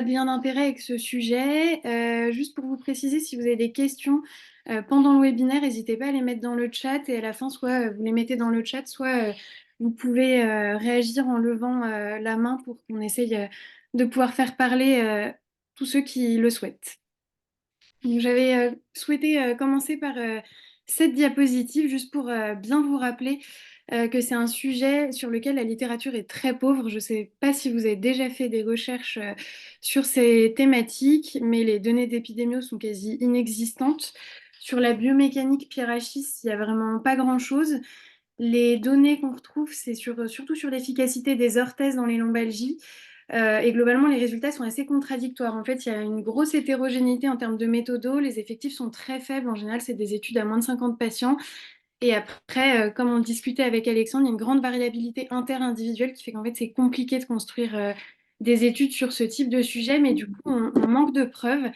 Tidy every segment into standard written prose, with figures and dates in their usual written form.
bien d'intérêt avec ce sujet. Juste pour vous préciser, si vous avez des questions pendant le webinaire, n'hésitez pas à les mettre dans le chat et à la fin, soit vous les mettez dans le chat, soit vous pouvez réagir en levant la main pour qu'on essaye de pouvoir faire parler tous ceux qui le souhaitent. Donc, j'avais souhaité commencer par cette diapositive juste pour bien vous rappeler que c'est un sujet sur lequel la littérature est très pauvre. Je ne sais pas si vous avez déjà fait des recherches sur ces thématiques, mais les données d'épidémio sont quasi inexistantes. Sur la biomécanique Pierre Achis, il n'y a vraiment pas grand-chose. Les données qu'on retrouve, c'est surtout sur l'efficacité des orthèses dans les lombalgies. Et globalement, les résultats sont assez contradictoires. En fait, il y a une grosse hétérogénéité en termes de méthodos. Les effectifs sont très faibles. En général, c'est des études à moins de 50 patients. Et après, comme on discutait avec Alexandre, il y a une grande variabilité interindividuelle qui fait qu'en fait, c'est compliqué de construire des études sur ce type de sujet. Mais du coup, on manque de preuves.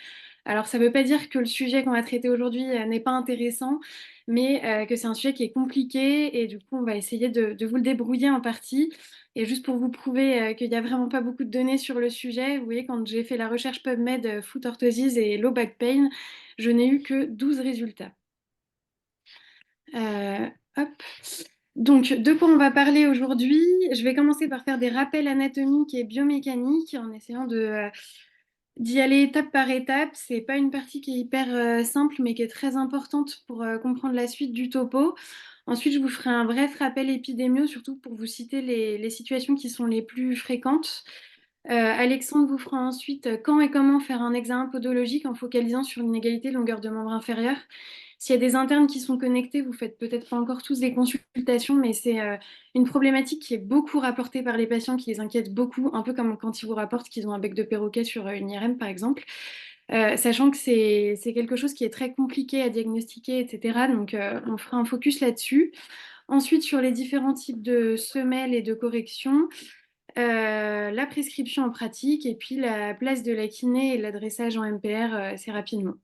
Alors, ça ne veut pas dire que le sujet qu'on va traiter aujourd'hui n'est pas intéressant, mais que c'est un sujet qui est compliqué. Et du coup, on va essayer de vous le débrouiller en partie. Et juste pour vous prouver qu'il n'y a vraiment pas beaucoup de données sur le sujet, vous voyez, quand j'ai fait la recherche PubMed foot orthosis et low back pain, je n'ai eu que 12 résultats. Euh, hop. Donc, de quoi on va parler aujourd'hui? Je vais commencer par faire des rappels anatomiques et biomécaniques en essayant d'y aller étape par étape. C'est pas une partie qui est hyper simple, mais qui est très importante pour comprendre la suite du topo. Ensuite, je vous ferai un bref rappel épidémio, surtout pour vous citer les situations qui sont les plus fréquentes. Alexandre vous fera ensuite quand et comment faire un examen podologique en focalisant sur l'inégalité de longueur de membre inférieur. S'il y a des internes qui sont connectés, vous faites peut-être pas encore tous des consultations, mais c'est une problématique qui est beaucoup rapportée par les patients, qui les inquiète beaucoup, un peu comme quand ils vous rapportent qu'ils ont un bec de perroquet sur une IRM, par exemple. Sachant que c'est quelque chose qui est très compliqué à diagnostiquer, etc. Donc, on fera un focus là-dessus. Ensuite, sur les différents types de semelles et de corrections, la prescription en pratique et puis la place de la kiné et de l'adressage en MPR assez rapidement.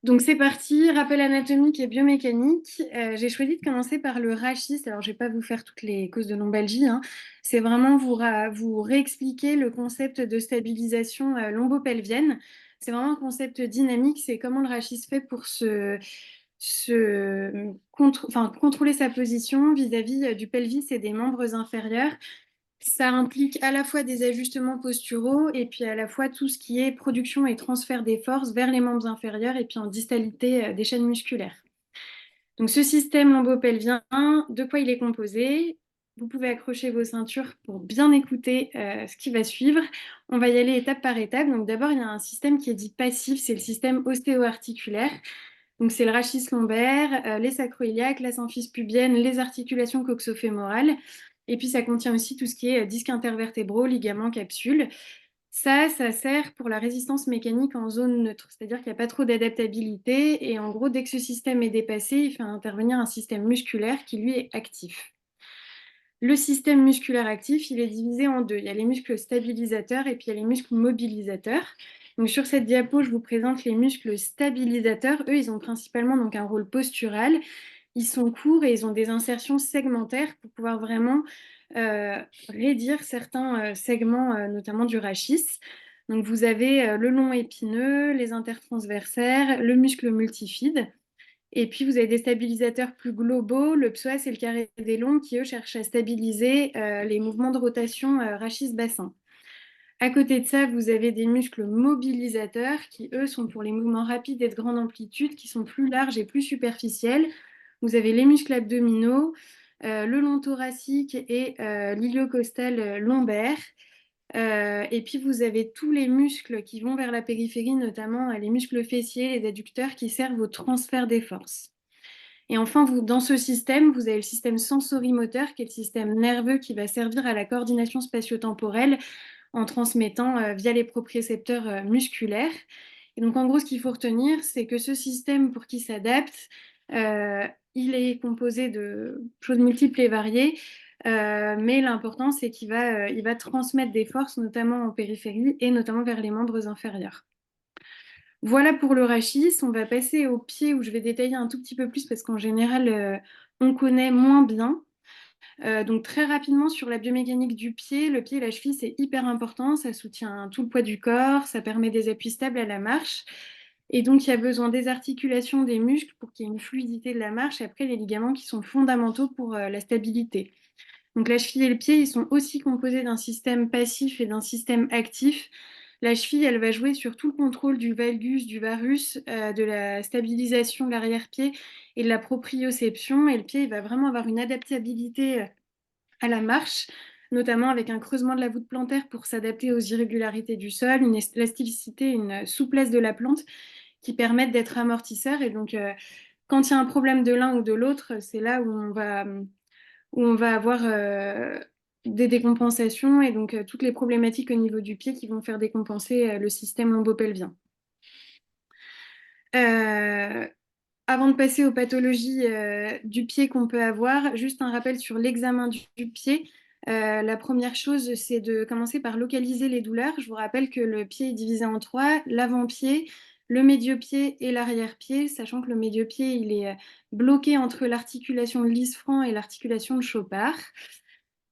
Donc c'est parti, rappel anatomique et biomécanique. J'ai choisi de commencer par le rachis. Alors je ne vais pas vous faire toutes les causes de lombalgie, hein. C'est vraiment vous réexpliquer le concept de stabilisation lombopelvienne. C'est vraiment un concept dynamique. C'est comment le rachis fait pour contrôler sa position vis-à-vis du pelvis et des membres inférieurs. Ça implique à la fois des ajustements posturaux et puis à la fois tout ce qui est production et transfert des forces vers les membres inférieurs et puis en distalité des chaînes musculaires. Donc ce système lombopelvien, de quoi il est composé? Vous pouvez accrocher vos ceintures pour bien écouter ce qui va suivre. On va y aller étape par étape. Donc d'abord, il y a un système qui est dit passif, c'est le système ostéo-articulaire. Donc c'est le rachis lombaire, les sacroiliaques, la symphyse pubienne, les articulations coxofémorales. Et puis ça contient aussi tout ce qui est disques intervertébraux, ligaments, capsules. Ça sert pour la résistance mécanique en zone neutre, c'est-à-dire qu'il n'y a pas trop d'adaptabilité. Et en gros, dès que ce système est dépassé, il fait intervenir un système musculaire qui, lui, est actif. Le système musculaire actif, il est divisé en deux. Il y a les muscles stabilisateurs et puis il y a les muscles mobilisateurs. Donc sur cette diapo, je vous présente les muscles stabilisateurs. Eux, ils ont principalement donc un rôle postural. Ils sont courts et ils ont des insertions segmentaires pour pouvoir vraiment raidir certains segments, notamment du rachis. Donc vous avez le long épineux, les intertransversaires, le muscle multifide. Et puis, vous avez des stabilisateurs plus globaux, le psoas et le carré des longs, qui, eux, cherchent à stabiliser les mouvements de rotation rachis-bassin. À côté de ça, vous avez des muscles mobilisateurs, qui, eux, sont pour les mouvements rapides et de grande amplitude, qui sont plus larges et plus superficiels. Vous avez les muscles abdominaux, le long thoracique et l'iliocostal lombaire. Et puis vous avez tous les muscles qui vont vers la périphérie, notamment les muscles fessiers, les adducteurs, qui servent au transfert des forces. Et enfin, dans ce système, vous avez le système sensorimoteur, qui est le système nerveux qui va servir à la coordination spatio-temporelle en transmettant via les propriécepteurs musculaires. Et donc, en gros, ce qu'il faut retenir, c'est que ce système, pour qu'il s'adapte, euh, il est composé de choses multiples et variées, mais l'important, c'est il va transmettre des forces, notamment en périphérie et notamment vers les membres inférieurs. Voilà pour le rachis. On va passer au pied où je vais détailler un tout petit peu plus parce qu'en général, on connaît moins bien. Donc très rapidement sur la biomécanique du pied, le pied et la cheville, c'est hyper important, ça soutient tout le poids du corps, ça permet des appuis stables à la marche. Et donc il y a besoin des articulations, des muscles pour qu'il y ait une fluidité de la marche, et après les ligaments qui sont fondamentaux pour la stabilité. Donc la cheville et le pied, ils sont aussi composés d'un système passif et d'un système actif. La cheville, elle va jouer sur tout le contrôle du valgus, du varus, de la stabilisation de l'arrière-pied et de la proprioception. Et le pied, il va vraiment avoir une adaptabilité à la marche, notamment avec un creusement de la voûte plantaire pour s'adapter aux irrégularités du sol, une élasticité, une souplesse de la plante qui permettent d'être amortisseurs. Et donc, quand il y a un problème de l'un ou de l'autre, c'est là où on va avoir des décompensations et donc toutes les problématiques au niveau du pied qui vont faire décompenser le système lombopelvien. Euh, Avant de passer aux pathologies du pied qu'on peut avoir, juste un rappel sur l'examen du pied. La première chose, c'est de commencer par localiser les douleurs. Je vous rappelle que le pied est divisé en trois, l'avant-pied, le médio-pied et l'arrière-pied, sachant que le médio-pied, il est bloqué entre l'articulation de l'isfranc et l'articulation de Chopard.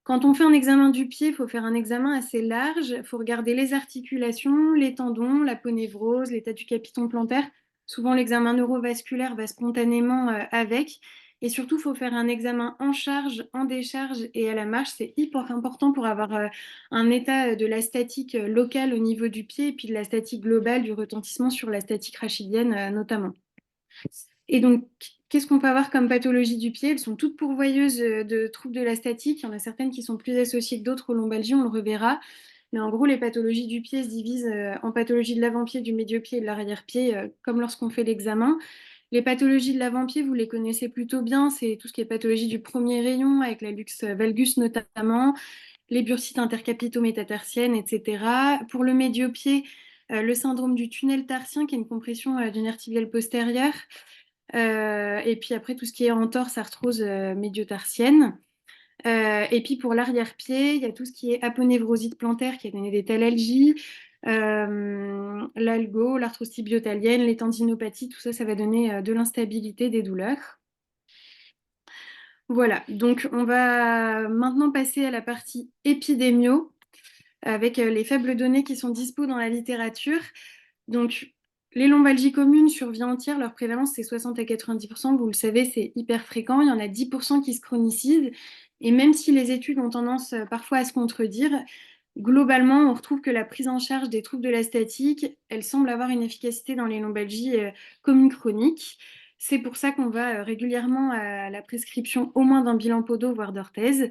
Quand on fait un examen du pied, il faut faire un examen assez large. Il faut regarder les articulations, les tendons, la ponévrose, l'état du capiton plantaire. Souvent, l'examen neurovasculaire va spontanément avec. Et surtout, il faut faire un examen en charge, en décharge et à la marche. C'est hyper important pour avoir un état de la statique locale au niveau du pied et puis de la statique globale, du retentissement sur la statique rachidienne notamment. Et donc, qu'est-ce qu'on peut avoir comme pathologie du pied? Elles sont toutes pourvoyeuses de troubles de la statique. Il y en a certaines qui sont plus associées que d'autres aux lombalgies, on le reverra. Mais en gros, les pathologies du pied se divisent en pathologie de l'avant-pied, du médio-pied et de l'arrière-pied, comme lorsqu'on fait l'examen. Les pathologies de l'avant-pied, vous les connaissez plutôt bien. C'est tout ce qui est pathologie du premier rayon, avec la luxe valgus notamment, les bursites intercapito-métatarsiennes, etc. Pour le médio-pied, le syndrome du tunnel tarsien, qui est une compression du nerf tibial postérieur. Et puis après, tout ce qui est entorse, arthrose médio-tarsienne. Et puis pour l'arrière-pied, il y a tout ce qui est aponevrosite plantaire qui a donné des thalalgies, l'algo, l'arthrose tibiotalienne, les tendinopathies, tout ça, ça va donner de l'instabilité, des douleurs. Voilà, donc on va maintenant passer à la partie épidémio avec les faibles données qui sont dispo dans la littérature. Donc, les lombalgies communes sur vie entière, leur prévalence, c'est 60 à 90%. Vous le savez, c'est hyper fréquent. Il y en a 10% qui se chronicisent. Et même si les études ont tendance parfois à se contredire, globalement, on retrouve que la prise en charge des troubles de la statique, elle semble avoir une efficacité dans les lombalgies communes chroniques. C'est pour ça qu'on va régulièrement à la prescription au moins d'un bilan podo, voire d'orthèse.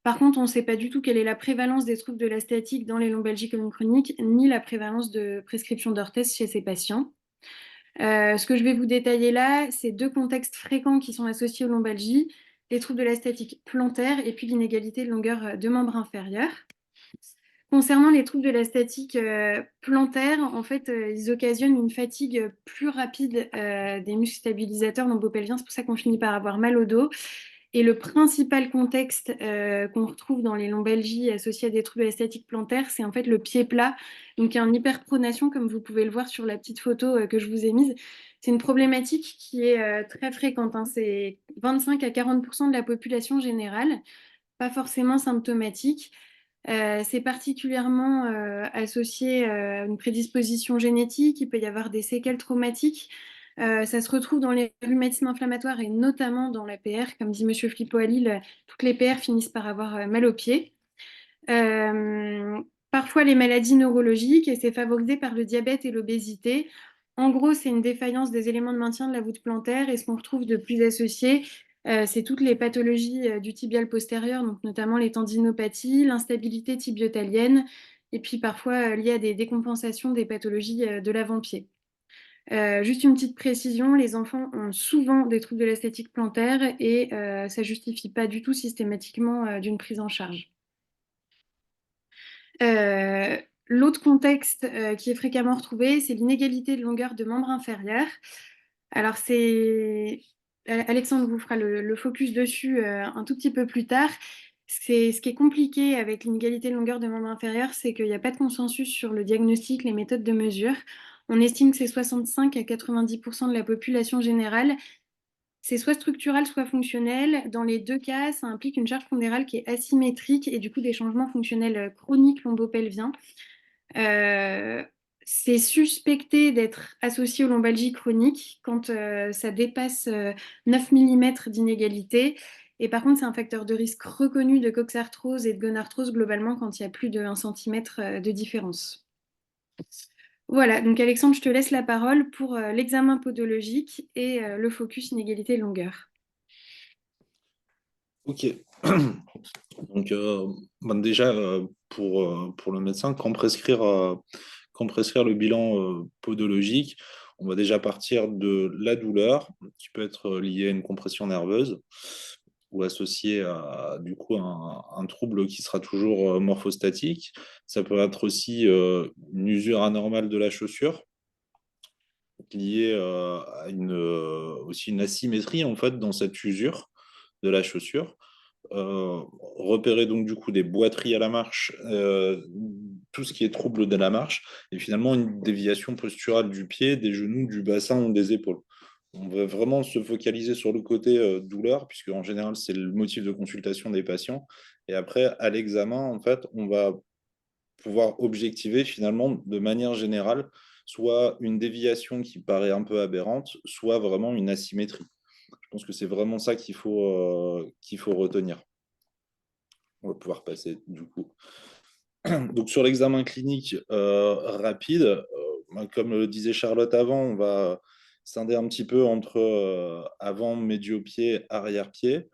Par contre, on ne sait pas du tout quelle est la prévalence des troubles de la statique dans les lombalgies communes chroniques, ni la prévalence de prescription d'orthèse chez ces patients. Ce que je vais vous détailler là, c'est deux contextes fréquents qui sont associés aux lombalgies, les troubles de la statique plantaire et puis l'inégalité de longueur de membre inférieur. Concernant les troubles de la statique plantaire, en fait, ils occasionnent une fatigue plus rapide des muscles stabilisateurs lombopelviens. C'est pour ça qu'on finit par avoir mal au dos. Et le principal contexte qu'on retrouve dans les lombalgies associées à des troubles de la statique plantaire, c'est en fait le pied plat, donc en hyperpronation, comme vous pouvez le voir sur la petite photo que je vous ai mise. C'est une problématique qui est très fréquente, hein. C'est 25 à 40% de la population générale, pas forcément symptomatique. C'est particulièrement associé à une prédisposition génétique. Il peut y avoir des séquelles traumatiques. Ça se retrouve dans les rhumatismes inflammatoires et notamment dans la PR. Comme dit Monsieur Flippo à Lille, toutes les PR finissent par avoir mal aux pieds. Parfois les maladies neurologiques et c'est favorisé par le diabète et l'obésité. En gros, c'est une défaillance des éléments de maintien de la voûte plantaire et ce qu'on retrouve de plus associé, c'est toutes les pathologies du tibial postérieur, donc notamment les tendinopathies, l'instabilité tibiotalienne et puis parfois liées à des décompensations des pathologies de l'avant-pied. Juste une petite précision, les enfants ont souvent des troubles de la statique plantaire et ça justifie pas du tout systématiquement d'une prise en charge. Euh, L'autre contexte qui est fréquemment retrouvé, c'est l'inégalité de longueur de membre inférieur. Alors, c'est Alexandre vous fera le focus dessus un tout petit peu plus tard. C'est ce qui est compliqué avec l'inégalité de longueur de membre inférieur, c'est qu'il n'y a pas de consensus sur le diagnostic, les méthodes de mesure. On estime que c'est 65 à 90% de la population générale, C'est soit structural, soit fonctionnel. Dans les deux cas, ça implique une charge pondérale qui est asymétrique et du coup des changements fonctionnels chroniques lombopelviens. Euh, c'est suspecté d'être associé aux lombalgies chroniques quand ça dépasse 9 mm d'inégalité. Et par contre, c'est un facteur de risque reconnu de coxarthrose et de gonarthrose globalement quand il y a plus de 1 cm de différence. Voilà, donc Alexandre, je te laisse la parole pour l'examen podologique et le focus inégalité de longueur. Ok. Donc, déjà, pour le médecin, quand prescrire le bilan podologique, on va déjà partir de la douleur, qui peut être liée à une compression nerveuse ou associée à du coup un trouble qui sera toujours morphostatique. Ça peut être aussi une usure anormale de la chaussure, liée à aussi une asymétrie en fait dans cette usure de la chaussure. Repérer donc du coup des boiteries à la marche, tout ce qui est trouble de la marche, et finalement une déviation posturale du pied, des genoux, du bassin ou des épaules. On va vraiment se focaliser sur le côté douleur, puisque en général c'est le motif de consultation des patients. Et après, à l'examen, en fait, on va pouvoir objectiver finalement de manière générale soit une déviation qui paraît un peu aberrante, soit vraiment une asymétrie. Je pense que c'est vraiment ça qu'il faut retenir. On va pouvoir passer du coup. Donc sur l'examen clinique rapide, comme le disait Charlotte avant, on va scinder un petit peu entre avant, médio-pied, arrière-pied.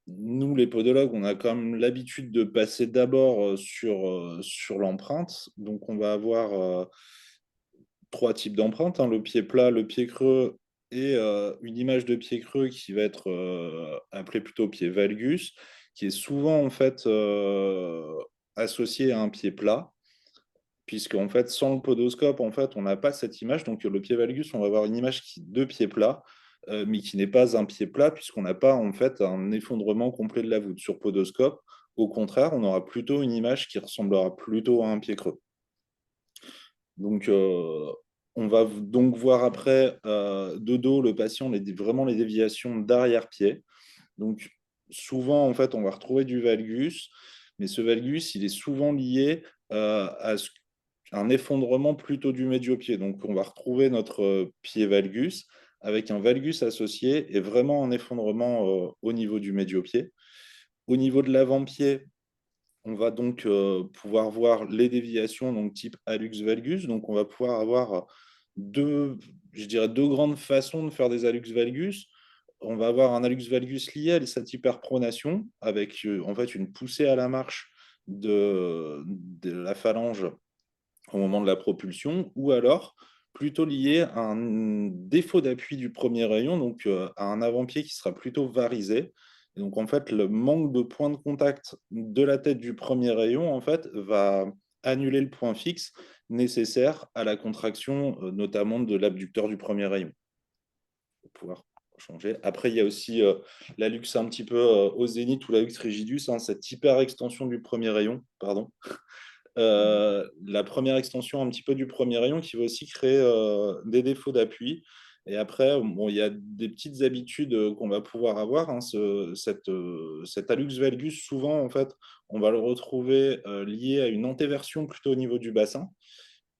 Nous, les podologues, on a quand même l'habitude de passer d'abord sur l'empreinte. Donc on va avoir trois types d'empreintes, hein, le pied plat, le pied creux et une image de pied creux qui va être appelée plutôt pied valgus, qui est souvent en fait associé à un pied plat, puisque en fait sans le podoscope en fait on n'a pas cette image. Donc le pied valgus, on va avoir une image de pied plat, mais qui n'est pas un pied plat puisqu'on n'a pas en fait un effondrement complet de la voûte sur podoscope. Au contraire, on aura plutôt une image qui ressemblera plutôt à un pied creux. Donc, on va donc voir après de dos le patient vraiment les déviations d'arrière-pied. Donc, souvent, en fait, on va retrouver du valgus, mais ce valgus, il est souvent lié à un effondrement plutôt du médio-pied. Donc, on va retrouver notre pied valgus avec un valgus associé et vraiment un effondrement au niveau du médio-pied. Au niveau de l'avant-pied, on va donc pouvoir voir les déviations, donc type hallux valgus. Donc, on va pouvoir avoir je dirais deux grandes façons de faire des hallux valgus. On va avoir un hallux valgus lié à cette hyperpronation, avec en fait une poussée à la marche de la phalange au moment de la propulsion, ou alors plutôt lié à un défaut d'appui du premier rayon, donc à un avant-pied qui sera plutôt varisé. Et donc en fait, le manque de point de contact de la tête du premier rayon en fait va annuler le point fixe nécessaire à la contraction, notamment de l'abducteur du premier rayon. Pour pouvoir changer. Après, il y a aussi la luxe un petit peu au zénith ou la luxe rigidus, hein, cette hyper extension du premier rayon, pardon, la première extension un petit peu du premier rayon qui va aussi créer des défauts d'appui. Et après, bon, il y a des petites habitudes qu'on va pouvoir avoir. Hein, cet hallux valgus, souvent, en fait, on va le retrouver lié à une antéversion plutôt au niveau du bassin.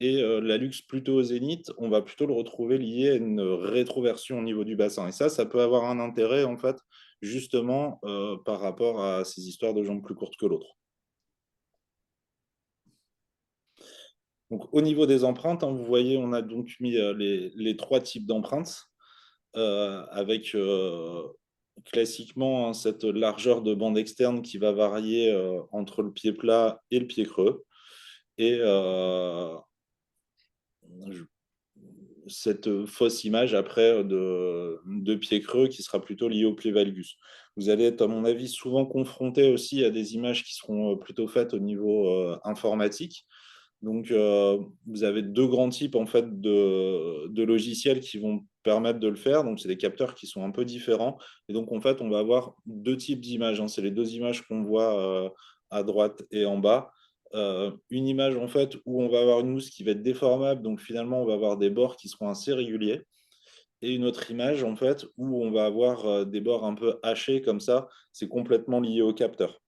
Et l'hallux plutôt au zénith, on va plutôt le retrouver lié à une rétroversion au niveau du bassin. Et ça peut avoir un intérêt, en fait, justement, par rapport à ces histoires de jambes plus courtes que l'autre. Donc, au niveau des empreintes, hein, vous voyez, on a donc mis les trois types d'empreintes avec classiquement hein, cette largeur de bande externe qui va varier entre le pied plat et le pied creux. Et cette fausse image après de pied creux qui sera plutôt liée au pied valgus. Vous allez être, à mon avis, souvent confronté aussi à des images qui seront plutôt faites au niveau informatique. Donc, vous avez deux grands types en fait de logiciels qui vont permettre de le faire. Donc, c'est des capteurs qui sont un peu différents. Et donc, en fait, on va avoir deux types d'images, hein. C'est les deux images qu'on voit à droite et en bas. Une image en fait où on va avoir une mousse qui va être déformable. Donc, finalement, on va avoir des bords qui seront assez réguliers. et une autre image en fait où on va avoir des bords un peu hachés comme ça. C'est complètement lié au capteur.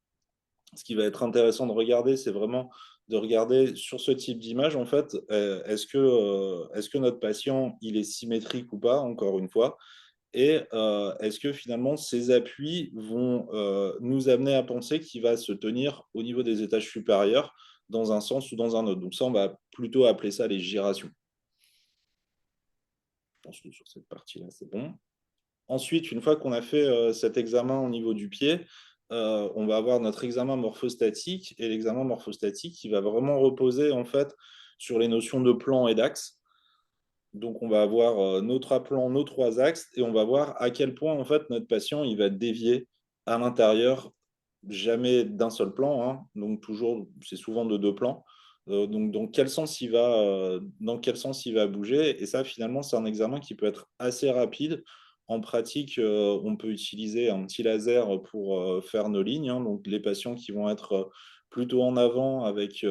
Ce qui va être intéressant de regarder, c'est vraiment de regarder sur ce type d'image, en fait, est-ce que notre patient, il est symétrique ou pas, encore une fois, et est-ce que finalement ces appuis vont nous amener à penser qu'il va se tenir au niveau des étages supérieurs dans un sens ou dans un autre. Donc ça, on va plutôt appeler ça les gyrations. Je pense que sur cette partie-là, c'est bon. Ensuite, une fois qu'on a fait cet examen au niveau du pied, on va avoir notre examen morphostatique et l'examen morphostatique qui va vraiment reposer en fait sur les notions de plan et d'axe. Donc, on va avoir nos trois plans, nos trois axes et on va voir à quel point en fait notre patient il va dévier à l'intérieur, jamais d'un seul plan, hein. Donc toujours, c'est souvent de deux plans. Donc, dans quel sens il va bouger. Et ça, finalement, c'est un examen qui peut être assez rapide. En pratique, on peut utiliser un petit laser pour faire nos lignes, hein. Donc, les patients qui vont être plutôt en avant avec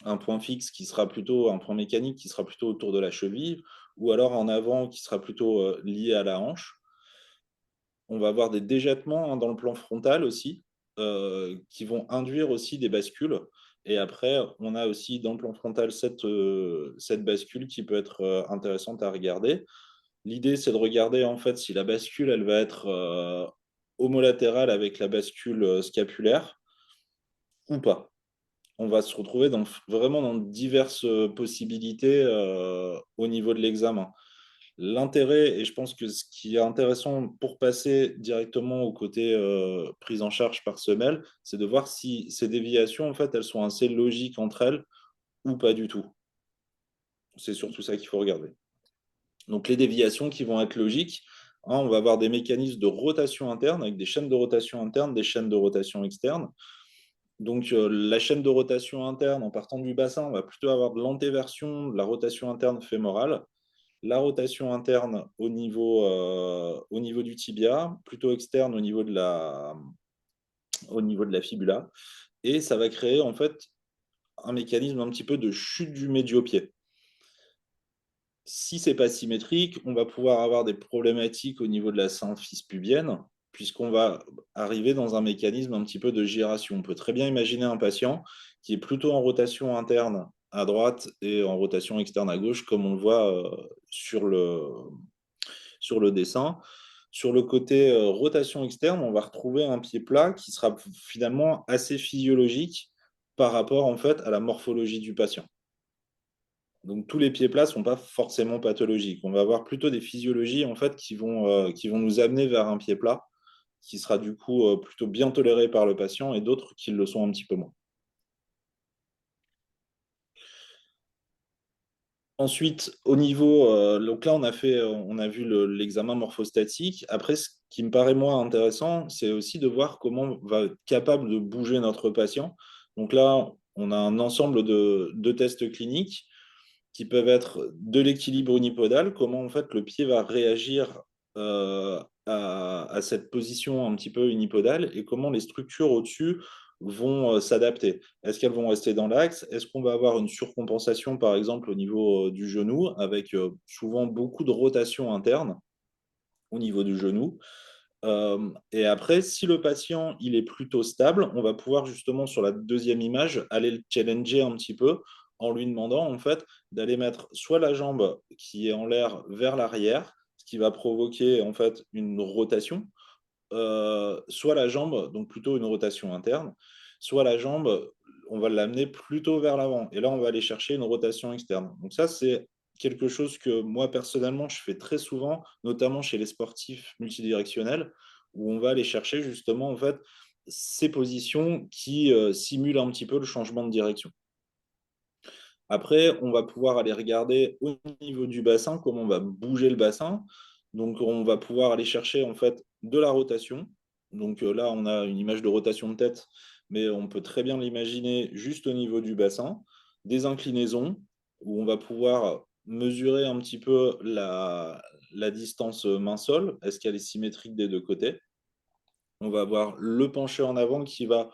un point fixe qui sera plutôt un point mécanique qui sera plutôt autour de la cheville, ou alors en avant qui sera plutôt lié à la hanche. On va avoir des déjettements, hein, dans le plan frontal aussi, qui vont induire aussi des bascules. Et après, on a aussi dans le plan frontal cette bascule qui peut être intéressante à regarder. L'idée, c'est de regarder en fait si la bascule, elle va être homolatérale avec la bascule scapulaire ou pas. On va se retrouver vraiment dans diverses possibilités au niveau de l'examen. L'intérêt, et je pense que ce qui est intéressant pour passer directement au côté prise en charge par semelle, c'est de voir si ces déviations, en fait, elles sont assez logiques entre elles ou pas du tout. C'est surtout ça qu'il faut regarder. Donc les déviations qui vont être logiques, hein, on va avoir des mécanismes de rotation interne avec des chaînes de rotation interne, des chaînes de rotation externe. Donc, la chaîne de rotation interne, en partant du bassin, on va plutôt avoir de l'antéversion, de la rotation interne fémorale, la rotation interne au niveau du tibia, plutôt externe au niveau de la fibula. Et ça va créer en fait un mécanisme un petit peu de chute du médio-pied. Si c'est pas symétrique, on va pouvoir avoir des problématiques au niveau de la symphyse pubienne, puisqu'on va arriver dans un mécanisme un petit peu de gyration. On peut très bien imaginer un patient qui est plutôt en rotation interne à droite et en rotation externe à gauche, comme on le voit sur le dessin. Sur le côté rotation externe, on va retrouver un pied plat qui sera finalement assez physiologique par rapport en fait à la morphologie du patient. Donc tous les pieds plats ne sont pas forcément pathologiques. On va avoir plutôt des physiologies en fait qui vont nous amener vers un pied plat, qui sera du coup plutôt bien toléré par le patient et d'autres qui le sont un petit peu moins. Ensuite, au niveau, donc là on a vu l'examen morphostatique. Après, ce qui me paraît moins intéressant, c'est aussi de voir comment on va être capable de bouger notre patient. Donc là, on a un ensemble de tests cliniques qui peuvent être de l'équilibre unipodal, comment en fait le pied va réagir à cette position un petit peu unipodale et comment les structures au-dessus vont s'adapter. Est-ce qu'elles vont rester dans l'axe? Est-ce qu'on va avoir une surcompensation, par exemple, au niveau du genou, avec souvent beaucoup de rotation interne au niveau du genou? Et après, si le patient il est plutôt stable, on va pouvoir justement sur la deuxième image aller le challenger un petit peu en lui demandant en fait d'aller mettre soit la jambe qui est en l'air vers l'arrière, ce qui va provoquer en fait une rotation, soit la jambe, donc plutôt une rotation interne, soit la jambe, on va l'amener plutôt vers l'avant. Et là, on va aller chercher une rotation externe. Donc ça, c'est quelque chose que moi, personnellement, je fais très souvent, notamment chez les sportifs multidirectionnels, où on va aller chercher justement, en fait, ces positions qui simulent un petit peu le changement de direction. Après, on va pouvoir aller regarder au niveau du bassin comment on va bouger le bassin. Donc, on va pouvoir aller chercher en fait de la rotation. Donc là, on a une image de rotation de tête, mais on peut très bien l'imaginer juste au niveau du bassin. Des inclinaisons où on va pouvoir mesurer un petit peu la distance main-sol. Est-ce qu'elle est symétrique des deux côtés? On va avoir le penché en avant qui va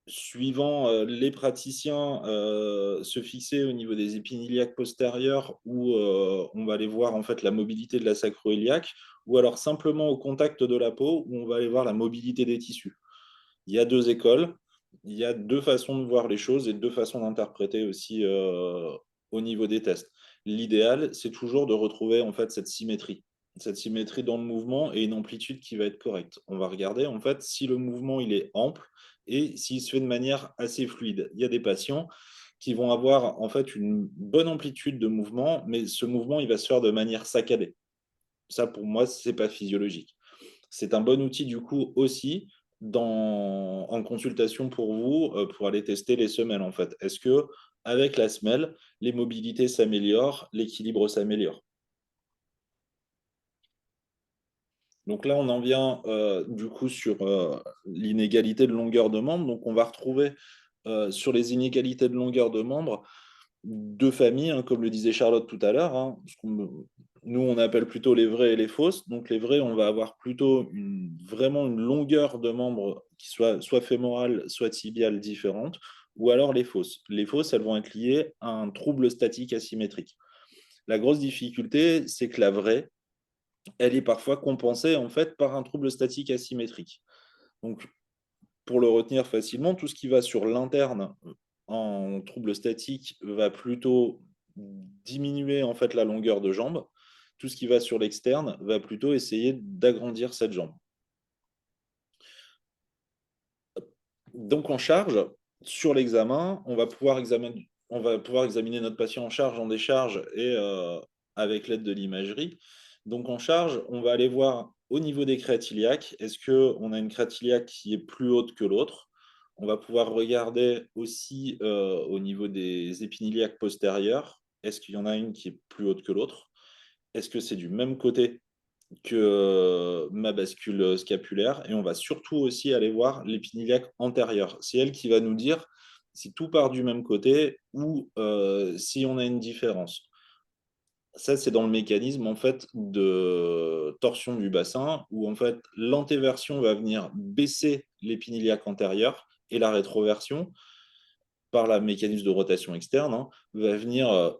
suivant les praticiens, se fixer au niveau des épines iliaques postérieures où on va aller voir en fait la mobilité de la sacro-iliaque, ou alors simplement au contact de la peau où on va aller voir la mobilité des tissus. Il y a deux écoles, il y a deux façons de voir les choses et deux façons d'interpréter aussi au niveau des tests. L'idéal, c'est toujours de retrouver en fait cette symétrie dans le mouvement et une amplitude qui va être correcte. On va regarder en fait si le mouvement il est ample et s'il se fait de manière assez fluide. Il y a des patients qui vont avoir en fait une bonne amplitude de mouvement, mais ce mouvement il va se faire de manière saccadée. Ça, pour moi, c'est pas physiologique. C'est un bon outil du coup aussi en consultation pour vous, pour aller tester les semelles en fait. Est-ce que avec la semelle, les mobilités s'améliorent, l'équilibre s'améliore? Donc là, on en vient du coup sur l'inégalité de longueur de membre. Donc on va retrouver sur les inégalités de longueur de membre deux familles, hein, comme le disait Charlotte tout à l'heure. Hein, nous, on appelle plutôt les vraies et les fausses. Donc les vraies, on va avoir plutôt vraiment une longueur de membre qui soit fémorale, soit tibiale différente, ou alors les fausses. Les fausses, elles vont être liées à un trouble statique asymétrique. La grosse difficulté, c'est que la vraie, elle est parfois compensée en fait par un trouble statique asymétrique. Donc, pour le retenir facilement, tout ce qui va sur l'interne en trouble statique va plutôt diminuer en fait la longueur de jambe. Tout ce qui va sur l'externe va plutôt essayer d'agrandir cette jambe. Donc en charge, sur l'examen, on va pouvoir examiner notre patient en charge, en décharge et avec l'aide de l'imagerie. Donc en charge, on va aller voir au niveau des crêtes iliaques, est-ce qu'on a une crête iliaque qui est plus haute que l'autre? On va pouvoir regarder aussi au niveau des épines iliaques postérieures, est-ce qu'il y en a une qui est plus haute que l'autre? Est-ce que c'est du même côté que ma bascule scapulaire? Et on va surtout aussi aller voir l'épine iliaque antérieure. C'est elle qui va nous dire si tout part du même côté ou si on a une différence. Ça, c'est dans le mécanisme en fait de torsion du bassin où en fait l'antéversion va venir baisser l'épine iliaque antérieure et la rétroversion par la mécanisme de rotation externe, hein, va venir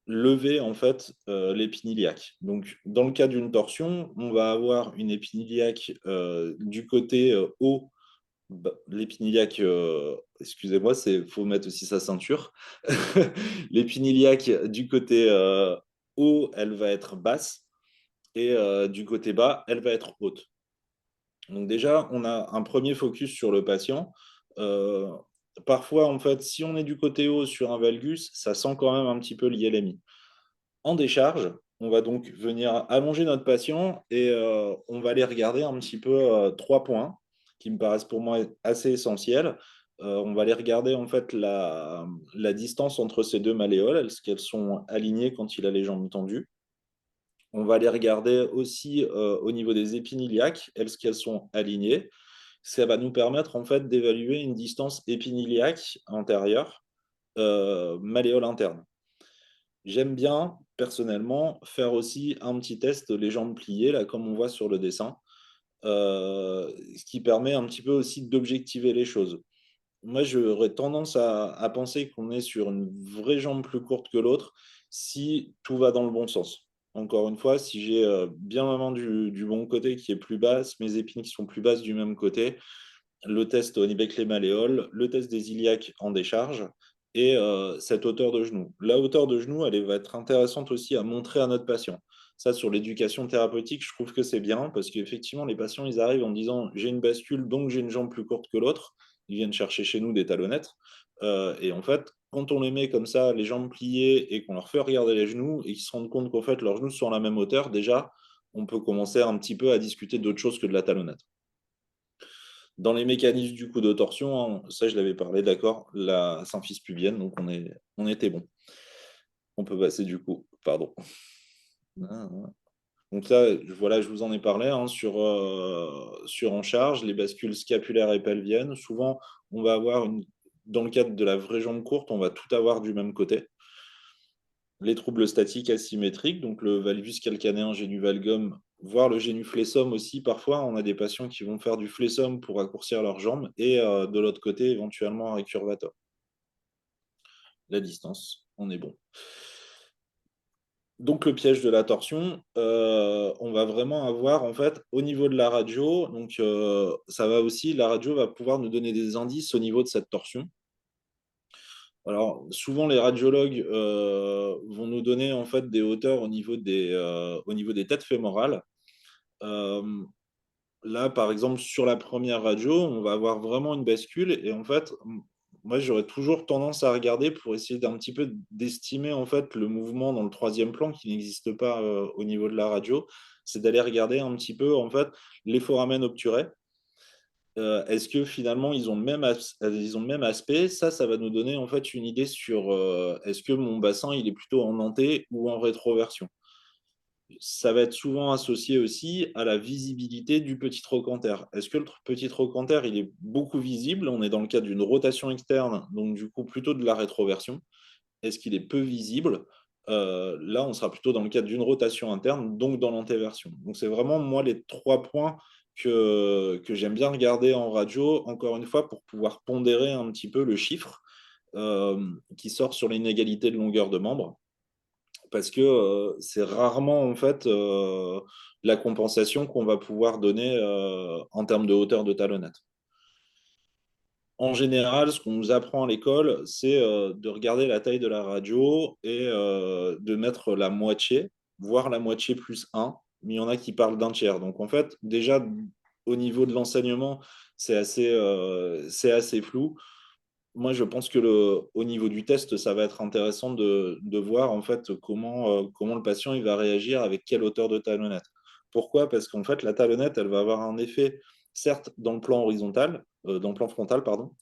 lever en fait l'épine iliaque. Donc, dans le cas d'une torsion, on va avoir une épine iliaque du côté haut. L'épine iliaque, excusez-moi, il faut mettre aussi sa ceinture. L'épine iliaque du côté haut, elle va être basse et du côté bas, elle va être haute. Donc déjà, on a un premier focus sur le patient. Euh, Parfois, en fait, si on est du côté haut sur un valgus, ça sent quand même un petit peu l'ILMI. En décharge, on va donc venir allonger notre patient et on va aller regarder un petit peu trois points qui me paraissent pour moi assez essentiels. On va aller regarder en fait la distance entre ces deux malléoles, est-ce qu'elles sont alignées quand il a les jambes tendues. On va aller regarder aussi au niveau des épines iliaques, est-ce qu'elles sont alignées. Ça va nous permettre en fait d'évaluer une distance épine iliaque antérieure, malléole interne. J'aime bien, personnellement, faire aussi un petit test les jambes pliées, là, comme on voit sur le dessin, ce qui permet un petit peu aussi d'objectiver les choses. Moi, j'aurais tendance à penser qu'on est sur une vraie jambe plus courte que l'autre si tout va dans le bon sens. Encore une fois, si j'ai bien ma main du bon côté qui est plus basse, mes épines qui sont plus basses du même côté, le test au niveau avec les malléoles, le test des iliaques en décharge et cette hauteur de genou. La hauteur de genou, elle va être intéressante aussi à montrer à notre patient. Ça, sur l'éducation thérapeutique, je trouve que c'est bien parce qu'effectivement, les patients, ils arrivent en disant j'ai une bascule, donc j'ai une jambe plus courte que l'autre. Ils viennent chercher chez nous des talonnettes. Et en fait, quand on les met comme ça, les jambes pliées et qu'on leur fait regarder les genoux et qu'ils se rendent compte qu'en fait, leurs genoux sont à la même hauteur, déjà, on peut commencer un petit peu à discuter d'autre chose que de la talonnette. Dans les mécanismes du coup de torsion, hein, ça je l'avais parlé, d'accord, la symphyse pubienne, donc on était bon. On peut passer du coup, pardon. Donc là, voilà, je vous en ai parlé hein, sur en charge, les bascules scapulaires et pelviennes. Souvent, on va avoir dans le cadre de la vraie jambe courte, on va tout avoir du même côté. les troubles statiques asymétriques, donc le valgus calcanéen génuvalgum, voire le génuflexum aussi. Parfois, on a des patients qui vont faire du flexum pour raccourcir leurs jambes et de l'autre côté, éventuellement, un récurvator. La distance, on est bon. Donc le piège de la torsion, on va vraiment avoir en fait au niveau de la radio, donc ça va aussi, la radio va pouvoir nous donner des indices au niveau de cette torsion. Alors souvent les radiologues vont nous donner en fait des hauteurs au niveau des têtes fémorales. Euh, Là, par exemple, sur la première radio, on va avoir vraiment une bascule. Et en fait, moi, j'aurais toujours tendance à regarder pour essayer d'un petit peu d'estimer en fait le mouvement dans le troisième plan qui n'existe pas au niveau de la radio. C'est d'aller regarder un petit peu en fait les foramen obturés. Est-ce que finalement ils ont le même aspect? Ça va nous donner en fait une idée sur est-ce que mon bassin il est plutôt en anté ou en rétroversion. Ça va être souvent associé aussi à la visibilité du petit trochanter. Est-ce que le petit trochanter, il est beaucoup visible? On est dans le cadre d'une rotation externe, donc du coup plutôt de la rétroversion. Est-ce qu'il est peu visible? Là, on sera plutôt dans le cadre d'une rotation interne, donc dans l'antéversion. Donc c'est vraiment moi les trois points que j'aime bien regarder en radio, encore une fois, pour pouvoir pondérer un petit peu le chiffre qui sort sur l'inégalité de longueur de membre parce que c'est rarement en fait la compensation qu'on va pouvoir donner en termes de hauteur de talonnette. En général, ce qu'on nous apprend à l'école, c'est de regarder la taille de la radio et de mettre la moitié, voire la moitié plus un. Mais il y en a qui parlent d'un tiers. Donc en fait, déjà au niveau de l'enseignement, c'est assez flou. Moi, je pense que au niveau du test, ça va être intéressant de voir en fait comment le patient il va réagir avec quelle hauteur de talonnette. Pourquoi? Parce qu'en fait, la talonnette, elle va avoir un effet, certes, dans le plan horizontal, dans le plan frontal, pardon,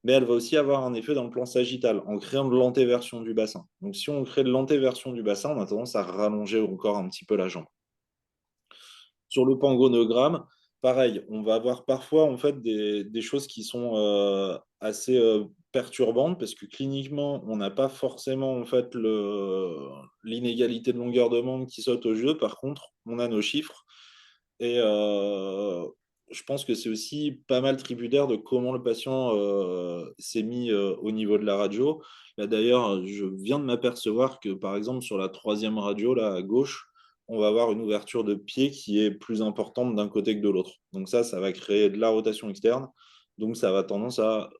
mais elle va aussi avoir un effet dans le plan sagittal, en créant de l'antéversion du bassin. Donc, si on crée de l'antéversion du bassin, on a tendance à rallonger encore un petit peu la jambe. Sur le pangonogramme, pareil, on va avoir parfois en fait des choses qui sont assez perturbantes parce que cliniquement, on n'a pas forcément en fait l'inégalité de longueur de membre qui saute au jeu. Par contre, on a nos chiffres et je pense que c'est aussi pas mal tributaire de comment le patient s'est mis au niveau de la radio. Là d'ailleurs, je viens de m'apercevoir que par exemple sur la troisième radio là à gauche, on va avoir une ouverture de pied qui est plus importante d'un côté que de l'autre. Donc ça va créer de la rotation externe. Donc ça va tendance à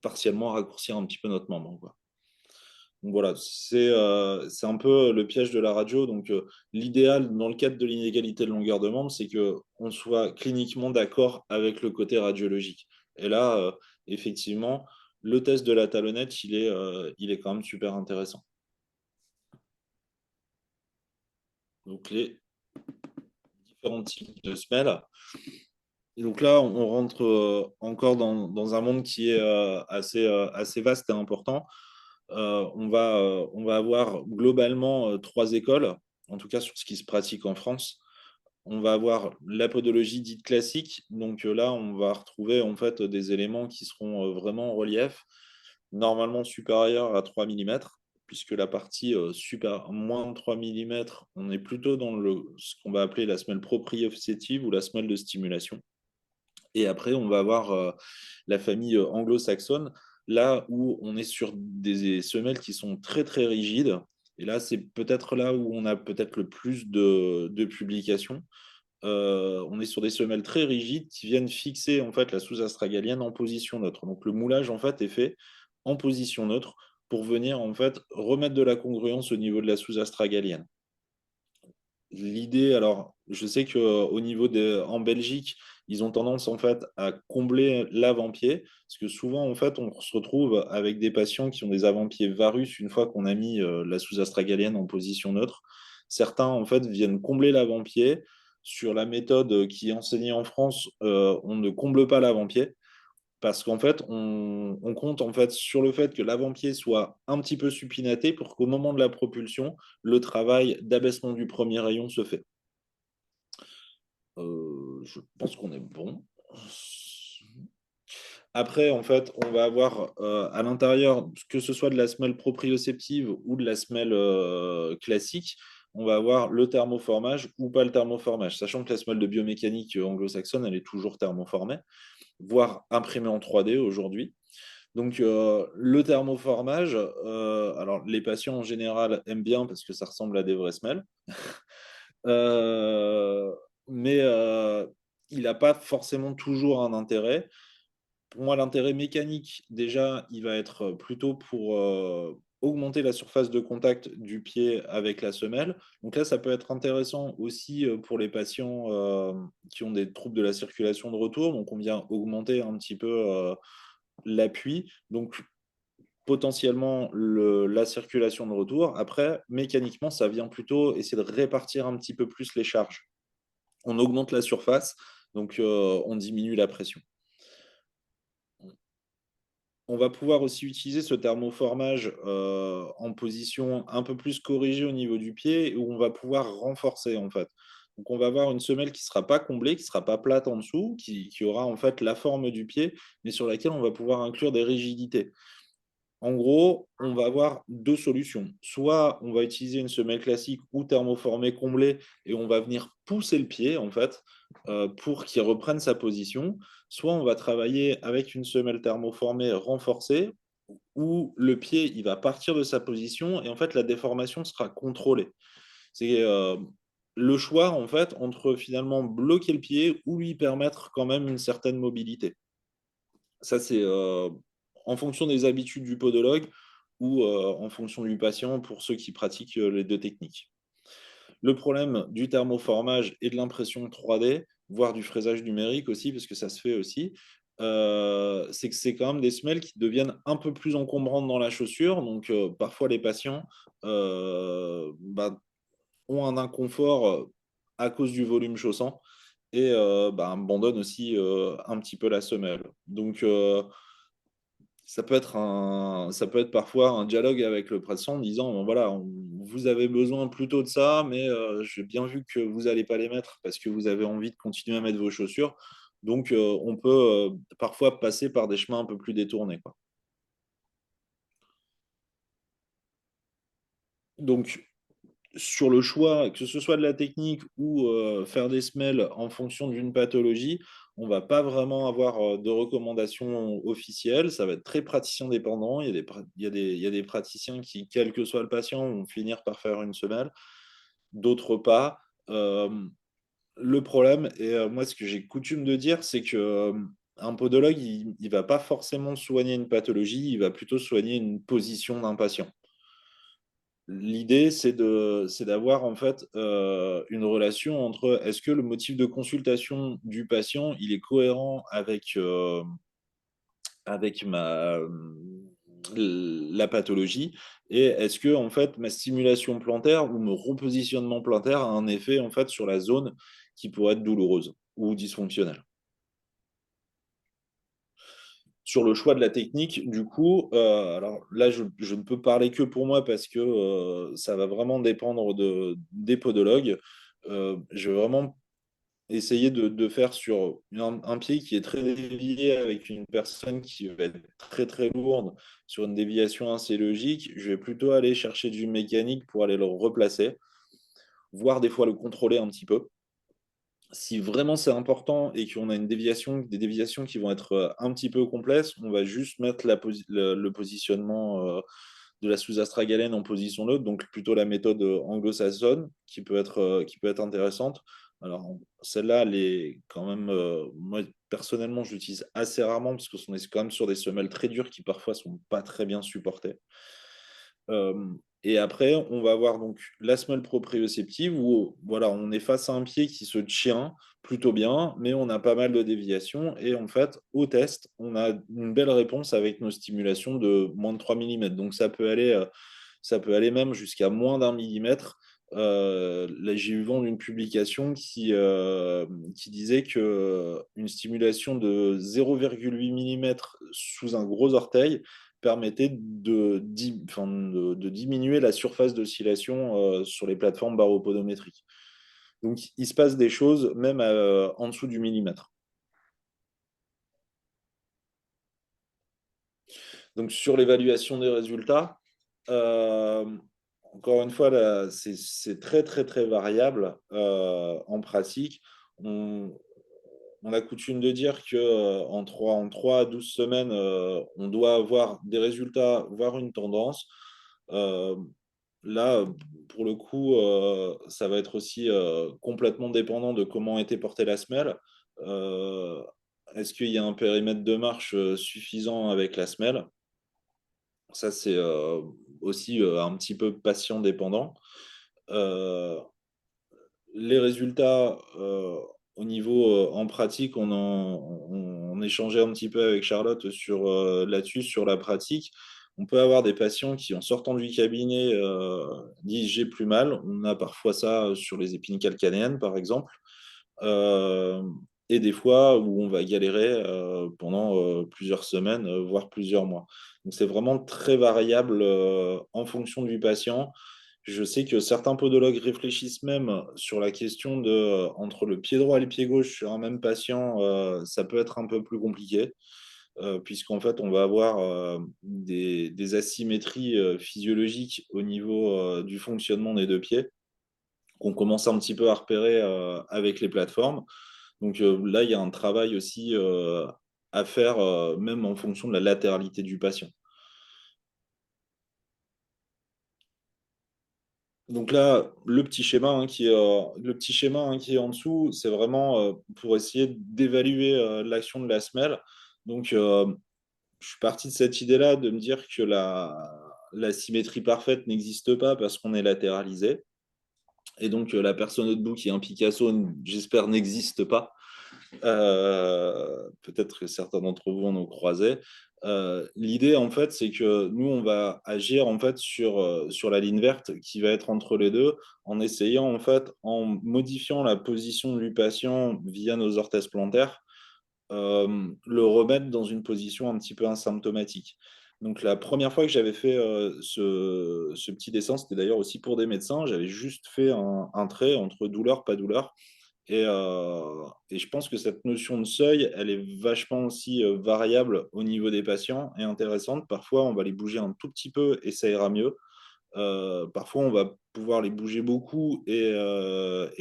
partiellement raccourcir un petit peu notre membre, quoi. Donc voilà, c'est un peu le piège de la radio. Donc l'idéal dans le cadre de l'inégalité de longueur de membre, c'est qu'on soit cliniquement d'accord avec le côté radiologique. Et là, effectivement, le test de la talonnette, il est quand même super intéressant. Donc les différents types de semelles. Et donc là, on rentre encore dans un monde qui est assez vaste et important. On va avoir globalement trois écoles, en tout cas sur ce qui se pratique en France. On va avoir la podologie dite classique. Donc là, on va retrouver en fait des éléments qui seront vraiment en relief, normalement supérieurs à 3 mm, puisque la partie moins de 3 mm, on est plutôt dans ce qu'on va appeler la semelle proprioceptive ou la semelle de stimulation. Et après, on va avoir la famille anglo-saxonne, là où on est sur des semelles qui sont très très rigides. Et là, c'est peut-être là où on a peut-être le plus de publications. On est sur des semelles très rigides qui viennent fixer en fait la sous-astragalienne en position neutre. Donc le moulage en fait est fait en position neutre pour venir en fait remettre de la congruence au niveau de la sous-astragalienne. L'idée, alors, je sais qu'au niveau en Belgique, ils ont tendance en fait à combler l'avant-pied, parce que souvent en fait, on se retrouve avec des patients qui ont des avant-pieds varus une fois qu'on a mis la sous-astragalienne en position neutre. Certains en fait viennent combler l'avant-pied. Sur la méthode qui est enseignée en France, on ne comble pas l'avant-pied parce qu'en fait, on compte en fait sur le fait que l'avant-pied soit un petit peu supinaté pour qu'au moment de la propulsion, le travail d'abaissement du premier rayon se fait. Je pense qu'on est bon. Après, en fait, on va avoir à l'intérieur, que ce soit de la semelle proprioceptive ou de la semelle classique, on va avoir le thermoformage ou pas le thermoformage, sachant que la semelle de biomécanique anglo-saxonne, elle est toujours thermoformée, voire imprimée en 3D aujourd'hui. Donc, le thermoformage, alors les patients en général aiment bien parce que ça ressemble à des vraies semelles. Euh, mais il n'a pas forcément toujours un intérêt. Pour moi, l'intérêt mécanique, déjà, il va être plutôt pour augmenter la surface de contact du pied avec la semelle. Donc là, ça peut être intéressant aussi pour les patients qui ont des troubles de la circulation de retour. Donc on vient augmenter un petit peu l'appui. Donc potentiellement la circulation de retour. Après, mécaniquement, ça vient plutôt essayer de répartir un petit peu plus les charges. On augmente la surface, donc on diminue la pression. On va pouvoir aussi utiliser ce thermoformage en position un peu plus corrigée au niveau du pied, où on va pouvoir renforcer en fait. Donc on va avoir une semelle qui ne sera pas comblée, qui ne sera pas plate en dessous, qui aura en fait la forme du pied, mais sur laquelle on va pouvoir inclure des rigidités. En gros, on va avoir deux solutions. Soit on va utiliser une semelle classique ou thermoformée comblée et on va venir pousser le pied en fait pour qu'il reprenne sa position. Soit on va travailler avec une semelle thermoformée renforcée où le pied il va partir de sa position et en fait la déformation sera contrôlée. C'est le choix en fait entre finalement bloquer le pied ou lui permettre quand même une certaine mobilité. Ça, c'est en fonction des habitudes du podologue ou en fonction du patient pour ceux qui pratiquent les deux techniques. Le problème du thermoformage et de l'impression 3D, voire du fraisage numérique aussi, parce que ça se fait aussi, c'est que c'est quand même des semelles qui deviennent un peu plus encombrantes dans la chaussure. Donc, parfois, les patients bah, ont un inconfort à cause du volume chaussant et bah, abandonnent aussi un petit peu la semelle. Donc, ça peut être parfois un dialogue avec le patient en disant, bon, voilà, vous avez besoin plutôt de ça, mais j'ai bien vu que vous n'allez pas les mettre parce que vous avez envie de continuer à mettre vos chaussures. Donc, on peut parfois passer par des chemins un peu plus détournés, quoi. Donc, sur le choix, que ce soit de la technique ou faire des semelles en fonction d'une pathologie, on ne va pas vraiment avoir de recommandations officielles. Ça va être très praticien dépendant. Il y a des praticiens qui, quel que soit le patient, vont finir par faire une semelle, d'autres pas. Euh, le problème, et moi, ce que j'ai coutume de dire, c'est que un podologue, il ne va pas forcément soigner une pathologie, il va plutôt soigner une position d'un patient. L'idée, c'est d'avoir en fait une relation entre est-ce que le motif de consultation du patient il est cohérent avec la pathologie et est-ce que en fait ma stimulation plantaire ou mon repositionnement plantaire a un effet en fait sur la zone qui pourrait être douloureuse ou dysfonctionnelle. Sur le choix de la technique, du coup, alors là, je ne peux parler que pour moi parce que ça va vraiment dépendre des podologues. Je vais vraiment essayer de faire sur un pied qui est très dévié avec une personne qui va être très très lourde sur une déviation assez logique. Je vais plutôt aller chercher du mécanique pour aller le replacer, voire des fois le contrôler un petit peu. Si vraiment c'est important et qu'on a des déviations qui vont être un petit peu complexes, on va juste mettre le positionnement de la sous-astragalène en position neutre, donc plutôt la méthode anglo-saxonne qui peut être intéressante. Alors, celle-là, elle est quand même, moi personnellement, je l'utilise assez rarement parce qu'on est quand même sur des semelles très dures qui parfois sont pas très bien supportées. Euh, et après, on va avoir donc la semelle proprioceptive où voilà, on est face à un pied qui se tient plutôt bien, mais on a pas mal de déviations. Et en fait, au test, on a une belle réponse avec nos stimulations de moins de 3 mm. Donc ça peut aller même jusqu'à moins d'un millimètre. Là, j'ai eu vent d'une publication qui disait que une stimulation de 0,8 mm sous un gros orteil permettait de diminuer la surface d'oscillation sur les plateformes baropodométriques. Donc, il se passe des choses même en dessous du millimètre. Donc sur l'évaluation des résultats, euh, encore une fois, là, c'est très très très variable en pratique. On, on a coutume de dire que en 3 à 12 semaines, on doit avoir des résultats, voire une tendance. Euh, Là, pour le coup, ça va être aussi complètement dépendant de comment a été portée la semelle. Euh, Est-ce qu'il y a un périmètre de marche suffisant avec la semelle? Ça, c'est aussi un petit peu patient dépendant. Euh, les résultats au niveau en pratique, on échangeait un petit peu avec Charlotte sur là-dessus, sur la pratique. On peut avoir des patients qui, en sortant du cabinet, disent j'ai plus mal. On a parfois ça sur les épines calcanéennes, par exemple. Euh, et des fois où on va galérer pendant plusieurs semaines, voire plusieurs mois. Donc c'est vraiment très variable en fonction du patient. Je sais que certains podologues réfléchissent même sur la question de entre le pied droit et le pied gauche sur un même patient, ça peut être un peu plus compliqué, puisqu'en fait on va avoir des asymétries physiologiques au niveau du fonctionnement des deux pieds qu'on commence un petit peu à repérer avec les plateformes. Donc là, il y a un travail aussi à faire, même en fonction de la latéralité du patient. Donc là, le petit schéma qui est en dessous, c'est vraiment pour essayer d'évaluer l'action de la semelle. Donc, je suis parti de cette idée-là de me dire que la symétrie parfaite n'existe pas parce qu'on est latéralisé. Et donc, la personne au debout qui est un Picasso, j'espère, n'existe pas. Peut-être que certains d'entre vous en ont croisé. L'idée, en fait, c'est que nous, on va agir en fait sur la ligne verte qui va être entre les deux, en essayant, en fait, en modifiant la position du patient via nos orthèses plantaires, le remettre dans une position un petit peu asymptomatique. Donc la première fois que j'avais fait ce petit dessin, c'était d'ailleurs aussi pour des médecins, j'avais juste fait un trait entre douleur, pas douleur. Et je pense que cette notion de seuil, elle est vachement aussi variable au niveau des patients et intéressante. Parfois, on va les bouger un tout petit peu et ça ira mieux. Parfois, on va pouvoir les bouger beaucoup et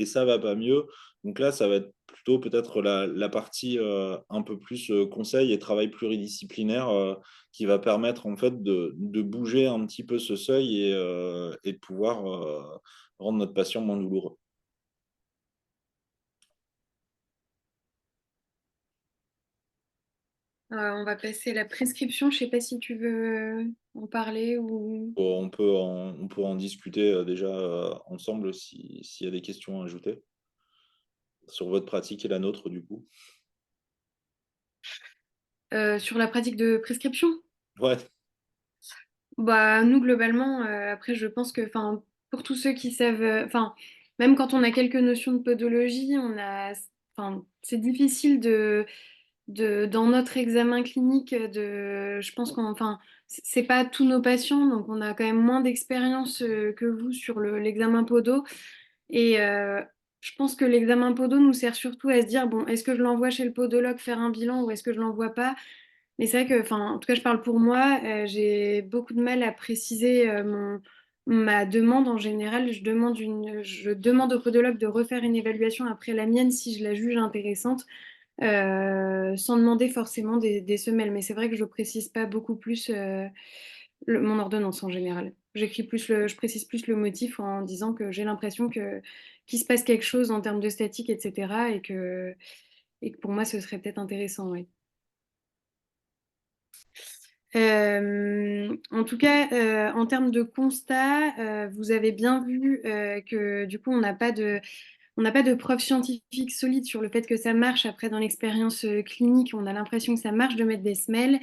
ça va pas mieux. Donc là, ça va être plutôt peut-être la partie un peu plus conseil et travail pluridisciplinaire qui va permettre en fait de bouger un petit peu ce seuil et de pouvoir rendre notre patient moins douloureux. On va passer à la prescription. Je sais pas si tu veux en parler ou... On peut en discuter déjà ensemble s'il y a des questions à ajouter sur votre pratique et la nôtre, du coup. Sur la pratique de prescription. Ouais, Bah, nous, globalement, après, je pense que, enfin, pour tous ceux qui savent, enfin, même quand on a quelques notions de podologie, enfin, c'est difficile dans notre examen clinique, je pense enfin, c'est pas tous nos patients, donc on a quand même moins d'expérience que vous sur l'examen podo. Et je pense que l'examen podo nous sert surtout à se dire, bon, est-ce que je l'envoie chez le podologue faire un bilan ou est-ce que je l'envoie pas? Mais c'est vrai que, enfin, en tout cas, je parle pour moi, j'ai beaucoup de mal à préciser ma demande en général. Je demande au podologue de refaire une évaluation après la mienne si je la juge intéressante, sans demander forcément des semelles. Mais c'est vrai que je précise pas beaucoup plus mon ordonnance en général. Je précise plus le motif en disant que j'ai l'impression qu'il se passe quelque chose en termes de statique, etc. Et que pour moi, ce serait peut-être intéressant, ouais. En tout cas, en termes de constat, vous avez bien vu que du coup, on n'a pas de preuves scientifiques solides sur le fait que ça marche. Après, dans l'expérience clinique, on a l'impression que ça marche de mettre des semelles.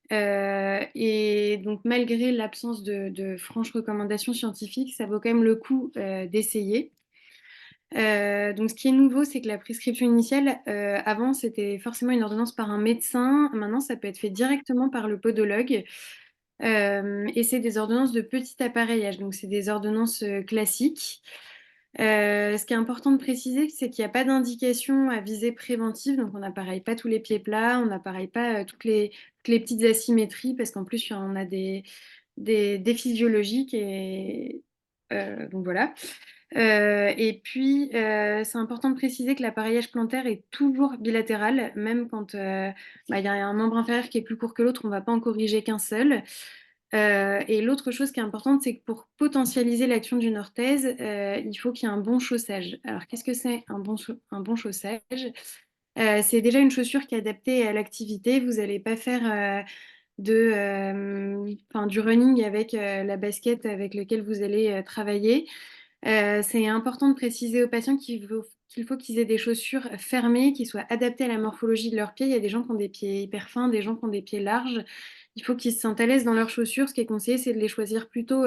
Et donc, malgré l'absence de franches recommandations scientifiques, ça vaut quand même le coup d'essayer. Donc, ce qui est nouveau, c'est que la prescription initiale, avant, c'était forcément une ordonnance par un médecin. Maintenant, ça peut être fait directement par le podologue. Et c'est des ordonnances de petit appareillage, donc c'est des ordonnances classiques. Ce qui est important de préciser, c'est qu'il n'y a pas d'indication à visée préventive, donc on n'appareille pas tous les pieds plats, on n'appareille pas toutes les petites asymétries, parce qu'en plus, on a des défis biologiques, et donc voilà. Et puis, c'est important de préciser que l'appareillage plantaire est toujours bilatéral, même quand il y a un membre inférieur qui est plus court que l'autre, on ne va pas en corriger qu'un seul. Et l'autre chose qui est importante, c'est que pour potentialiser l'action d'une orthèse, il faut qu'il y ait un bon chaussage. Alors, qu'est-ce que c'est un bon chaussage? C'est déjà une chaussure qui est adaptée à l'activité. Vous n'allez pas faire du running avec la basket avec laquelle vous allez travailler. C'est important de préciser aux patients qu'il faut qu'ils aient des chaussures fermées, qui soient adaptées à la morphologie de leurs pieds. Il y a des gens qui ont des pieds hyper fins, des gens qui ont des pieds larges. Il faut qu'ils se sentent à l'aise dans leurs chaussures. Ce qui est conseillé, c'est de les choisir plutôt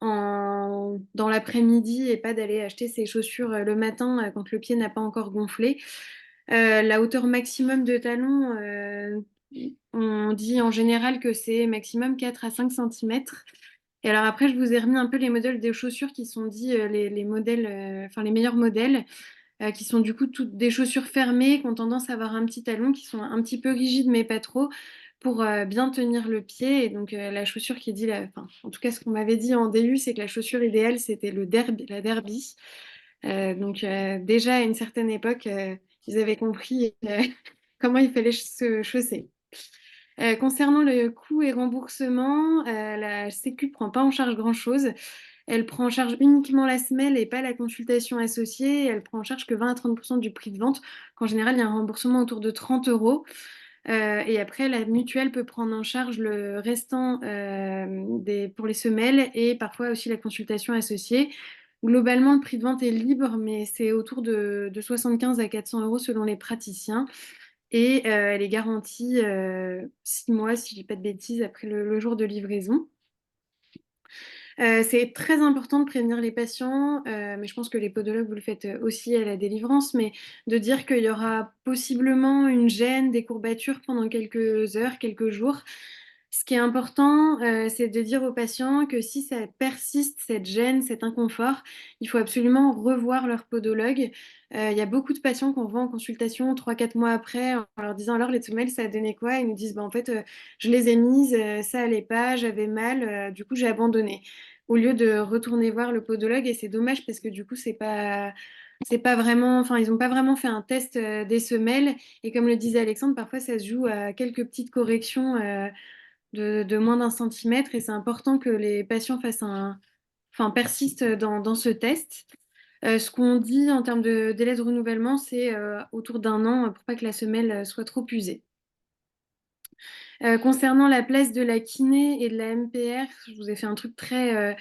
dans l'après-midi et pas d'aller acheter ses chaussures le matin quand le pied n'a pas encore gonflé. La hauteur maximum de talon, on dit en général que c'est maximum 4 à 5 cm. Et alors après, je vous ai remis un peu les modèles des chaussures qui sont dits les modèles, enfin les meilleurs modèles, qui sont du coup toutes des chaussures fermées, qui ont tendance à avoir un petit talon, qui sont un petit peu rigides mais pas trop, pour bien tenir le pied. Et donc la chaussure qui dit, enfin, en tout cas ce qu'on m'avait dit en DU, c'est que la chaussure idéale c'était la derby. Déjà à une certaine époque, ils avaient compris comment il fallait se chausser. Concernant le coût et remboursement, la Sécu ne prend pas en charge grand-chose. Elle prend en charge uniquement la semelle et pas la consultation associée. Elle prend en charge que 20 à 30% du prix de vente, qu'en général, il y a un remboursement autour de 30 euros. Et après, la mutuelle peut prendre en charge le restant pour les semelles et parfois aussi la consultation associée. Globalement, le prix de vente est libre, mais c'est autour de 75 à 400 euros selon les praticiens. Et elle est garantie 6 mois, si je dis pas de bêtises, après le jour de livraison. C'est très important de prévenir les patients, mais je pense que les podologues, vous le faites aussi à la délivrance, mais de dire qu'il y aura possiblement une gêne, des courbatures pendant quelques heures, quelques jours. Ce qui est important, c'est de dire aux patients que si ça persiste, cette gêne, cet inconfort, il faut absolument revoir leur podologue. Il y a beaucoup de patients qu'on voit en consultation 3 4 mois après en leur disant alors les semelles, ça a donné quoi? Ils nous disent bah, en fait, je les ai mises, ça allait pas, j'avais mal, du coup j'ai abandonné. Au lieu de retourner voir le podologue, et c'est dommage parce que du coup, c'est pas vraiment, enfin, ils n'ont pas vraiment fait un test des semelles. Et comme le disait Alexandre, parfois ça se joue à quelques petites corrections de moins d'un centimètre. Et c'est important que les patients enfin, persistent dans ce test. Ce qu'on dit en termes de délai de renouvellement, c'est autour d'un an pour pas que la semelle soit trop usée. Concernant la place de la kiné et de la MPR, je vous ai fait un truc très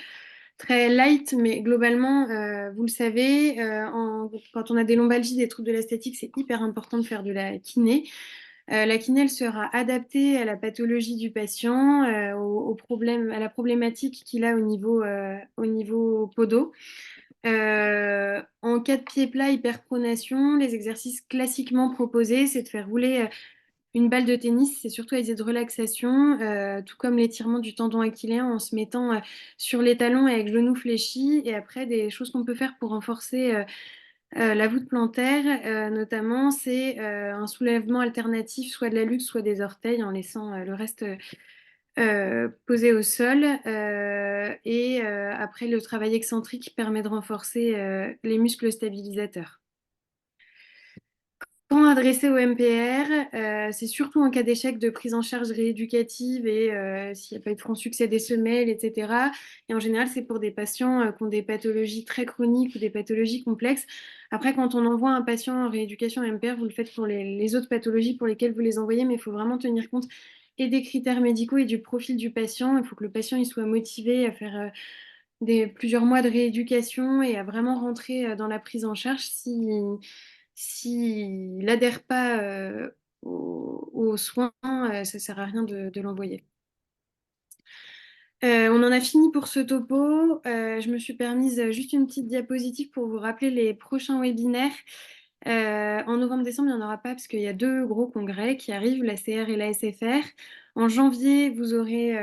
light, mais globalement, vous le savez, quand on a des lombalgies, des troubles de l'esthétique, c'est hyper important de faire de la kiné. La kiné, elle sera adaptée à la pathologie du patient, au problème, à la problématique qu'il a au niveau podo. En cas de pied plat, hyperpronation, les exercices classiquement proposés, c'est de faire rouler une balle de tennis, c'est surtout à visée de relaxation, tout comme l'étirement du tendon achillien en se mettant sur les talons et avec genou fléchi. Et après, des choses qu'on peut faire pour renforcer la voûte plantaire, notamment, c'est un soulèvement alternatif, soit de la luxe, soit des orteils, en laissant le reste posé au sol. Après, le travail excentrique permet de renforcer les muscles stabilisateurs. Quand adressé au MPR, c'est surtout en cas d'échec de prise en charge rééducative et s'il n'y a pas eu de franc succès des semelles, etc. Et en général, c'est pour des patients qui ont des pathologies très chroniques ou des pathologies complexes. Après, quand on envoie un patient en rééducation MPR, vous le faites pour les autres pathologies pour lesquelles vous les envoyez, mais il faut vraiment tenir compte et des critères médicaux et du profil du patient. Il faut que le patient il soit motivé à faire plusieurs mois de rééducation et à vraiment rentrer dans la prise en charge. S'il n'adhère pas aux soins, ça ne sert à rien de l'envoyer. On en a fini pour ce topo. Je me suis permise juste une petite diapositive pour vous rappeler les prochains webinaires. En novembre-décembre, il n'y en aura pas parce qu'il y a deux gros congrès qui arrivent, la CR et la SFR. En janvier, vous aurez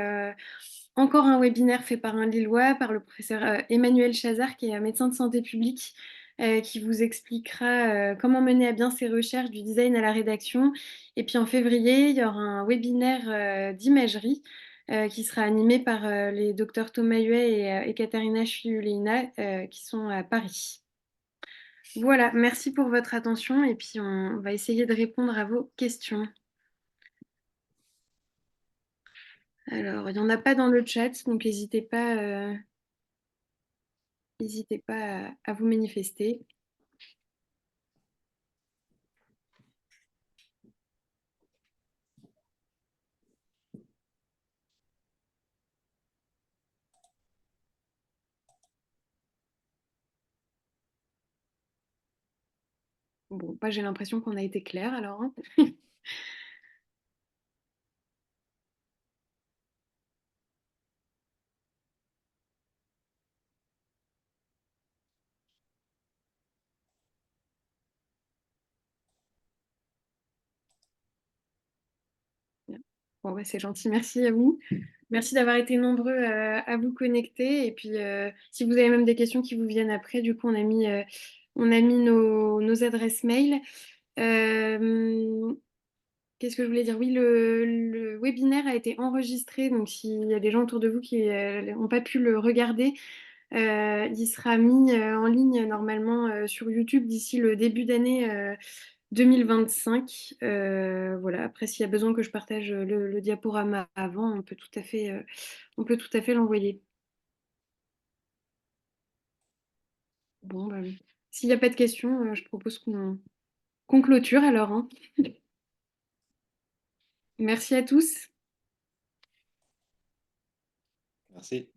encore un webinaire fait par un Lillois, par le professeur Emmanuel Chazard, qui est un médecin de santé publique, qui vous expliquera comment mener à bien ses recherches du design à la rédaction. Et puis en février, il y aura un webinaire d'imagerie qui sera animé par les docteurs Thomas Huet et Katarina Chiuleina qui sont à Paris. Voilà, merci pour votre attention et puis on va essayer de répondre à vos questions. Alors, il n'y en a pas dans le chat, donc n'hésitez pas à vous manifester. Bon, j'ai l'impression qu'on a été clair alors, hein. Bon, c'est gentil, merci à vous. Merci d'avoir été nombreux à vous connecter. Et puis, si vous avez même des questions qui vous viennent après, du coup, on a mis nos adresses mail. Euh, Qu'est-ce que je voulais dire? Oui, le webinaire a été enregistré, donc s'il y a des gens autour de vous qui n'ont pas pu le regarder, il sera mis en ligne normalement sur YouTube d'ici le début d'année 2025. Voilà. Après, s'il y a besoin que je partage le diaporama avant, on peut tout à fait l'envoyer. Bon, s'il n'y a pas de questions, je propose qu'on clôture alors, hein. Merci à tous. Merci.